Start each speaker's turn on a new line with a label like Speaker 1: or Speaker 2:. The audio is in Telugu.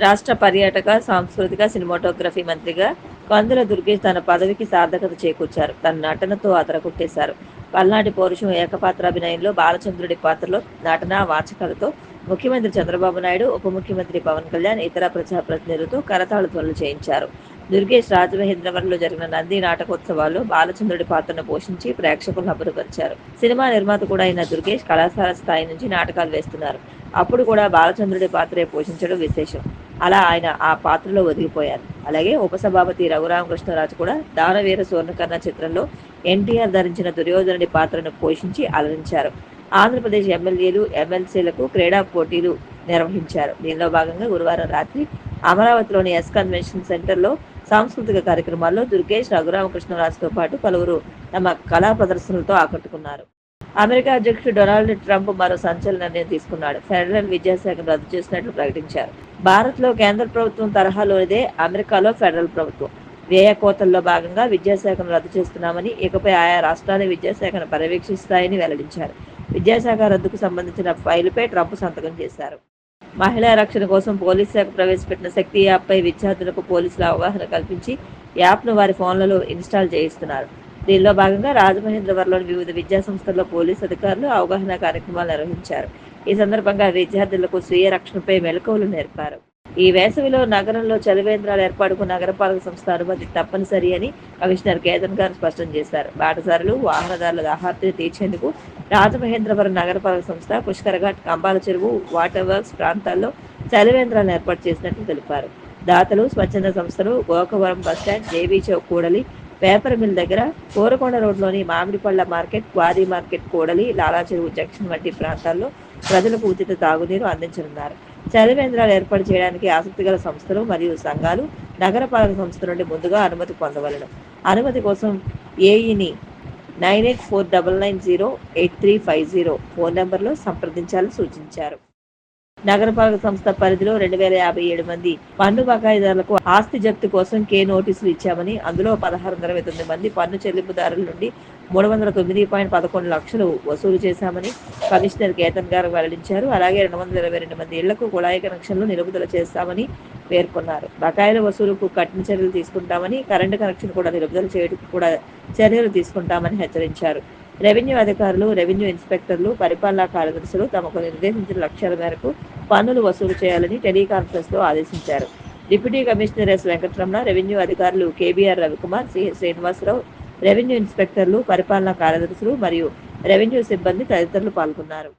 Speaker 1: రాష్ట్ర పర్యాటక, సాంస్కృతిక, సినిమాటోగ్రఫీ మంత్రిగా కందుల దుర్గేష్ తన పదవికి సార్థకత చేకూర్చారు. తన నటనతో అదరగొట్టేశారు. పల్నాటి పౌరుషం ఏకపాత్రాభినయంలో బాలచంద్రుడి పాత్రలో నటనా వాచకాలతో ముఖ్యమంత్రి చంద్రబాబు నాయుడు, ఉప ముఖ్యమంత్రి పవన్ కళ్యాణ్, ఇతర ప్రజాప్రతినిధులతో కరతాళ ధ్వనులు చేయించారు. దుర్గేష్ రాజమహేంద్రవరంలో జరిగిన నంది నాటకోత్సవాల్లో బాలచంద్రుడి పాత్రను పోషించి ప్రేక్షకులను అబ్బురపరిచారు. సినిమా నిర్మాత కూడా అయిన దుర్గేష్ కళాశాల స్థాయి నుంచి నాటకాలు వేస్తున్నారు. అప్పుడు కూడా బాలచంద్రుడి పాత్రే పోషించడం విశేషం. అలా ఆయన ఆ పాత్రలో ఒదిగిపోయారు. అలాగే ఉపసభాపతి రఘురామకృష్ణరాజు కూడా దానవీర సూర్ణకర్ణ చిత్రంలో ఎన్టీఆర్ ధరించిన దుర్యోధనుడి పాత్రను పోషించి అలరించారు. ఆంధ్రప్రదేశ్ ఎమ్మెల్యేలు, ఎమ్మెల్సీలకు క్రీడా పోటీలు నిర్వహించారు. దీనిలో భాగంగా గురువారం రాత్రి అమరావతిలోని ఎస్ కన్వెన్షన్ సెంటర్లో సాంస్కృతిక కార్యక్రమాల్లో దుర్గేష్, రఘురామకృష్ణరాజుతో పాటు పలువురు తమ కళా ప్రదర్శనలతో ఆకట్టుకున్నారు. అమెరికా అధ్యక్షుడు డొనాల్డ్ ట్రంప్ మరో సంచలన నిర్ణయం తీసుకున్నాడు. ఫెడరల్ విద్యాశాఖను రద్దు చేసినట్లు ప్రకటించారు. భారత్లో కేంద్ర ప్రభుత్వం తరహాలోనిదే అమెరికాలో ఫెడరల్ ప్రభుత్వం. వ్యయ కోతల్లో భాగంగా విద్యాశాఖను రద్దు చేస్తున్నామని, ఇకపై ఆయా రాష్ట్రాలే విద్యాశాఖను పర్యవేక్షిస్తాయని వెల్లడించారు. విద్యాశాఖ రద్దుకు సంబంధించిన ఫైలుపై ట్రంప్ సంతకం చేశారు. మహిళా రక్షణ కోసం పోలీస్ శాఖ ప్రవేశపెట్టిన శక్తి యాప్పై విద్యార్థులకు పోలీసుల అవగాహన కల్పించి యాప్ను వారి ఫోన్లలో ఇన్స్టాల్ చేయిస్తున్నారు. దీనిలో భాగంగా రాజమహేంద్రవరంలోని వివిధ విద్యాసంస్థల్లో పోలీసు అధికారులు అవగాహన కార్యక్రమాలు నిర్వహించారు. ఈ సందర్భంగా విద్యార్థులకు స్వీయ రక్షణపై మెలకువలు నేర్పారు. ఈ వేసవిలో నగరంలో చలివేంద్రాల ఏర్పాటుకు నగరపాలక సంస్థ అనుమతి తప్పనిసరి అని కమిషనర్ కేతన్ గారు స్పష్టం చేశారు. బాటసారులు, వాహనదారుల దాహార్తిని తీర్చేందుకు రాజమహేంద్రవరం నగరపాలక సంస్థ పుష్కరఘాట్, కంబాల చెరువు, వాటర్ వర్క్స్ ప్రాంతాల్లో చలివేంద్రాలను ఏర్పాటు చేసినట్లు తెలిపారు. దాతలు, స్వచ్ఛంద సంస్థలు గోకవరం బస్టాండ్, జేబీ చౌక్ కూడలి, పేపర్ మిల్ దగ్గర, కోరకొండ రోడ్లోని మామిడిపళ్ళ మార్కెట్, క్వారీ మార్కెట్ కూడలి, లాలా చెరువు జంక్షన్ వంటి ప్రాంతాల్లో ప్రజలకు ఉచిత తాగునీరు అందించనున్నారు. చలివేంద్రాలు ఏర్పాటు చేయడానికి ఆసక్తి గల సంస్థలు మరియు సంఘాలు నగరపాలక సంస్థ నుండి ముందుగా అనుమతి పొందవలెను. అనుమతి కోసం ఏఈని 9849908350 ఫోన్ నెంబర్లో సంప్రదించాలని సూచించారు. నగరపాలక సంస్థ పరిధిలో 2057 మంది పన్ను బకాయిదారులకు ఆస్తి జప్తు కోసం నోటీసులు ఇచ్చామని, అందులో 1629 మంది పన్ను చెల్లింపుదారుల నుండి 309.11 లక్షలు వసూలు చేశామని కమిషనర్ కేతన్ గారు వెల్లడించారు. అలాగే 222 మంది ఇళ్లకు కుళాయి కనెక్షన్లు నిలుపుదల చేస్తామని పేర్కొన్నారు. బకాయిల వసూలుకు కఠిన చర్యలు తీసుకుంటామని, కరెంటు కనెక్షన్ కూడా నిలుపుదల చేయడానికి కూడా చర్యలు తీసుకుంటామని హెచ్చరించారు. రెవెన్యూ అధికారులు, రెవెన్యూ ఇన్స్పెక్టర్లు, పరిపాలనా కార్యదర్శులు తమకు నిర్దేశించిన లక్ష్యాల మేరకు పన్నులు వసూలు చేయాలని టెలికాన్ఫరెన్స్లో ఆదేశించారు. Deputy commissioner S Venkataramana, revenue అధికారులు KBR Ravikumar, C Srinivasarao, revenue ఇన్స్పెక్టర్లు, పరిపాలనా కార్యదర్శులు మరియు రెవెన్యూ సిబ్బంది తదితరులు పాల్గొన్నారు.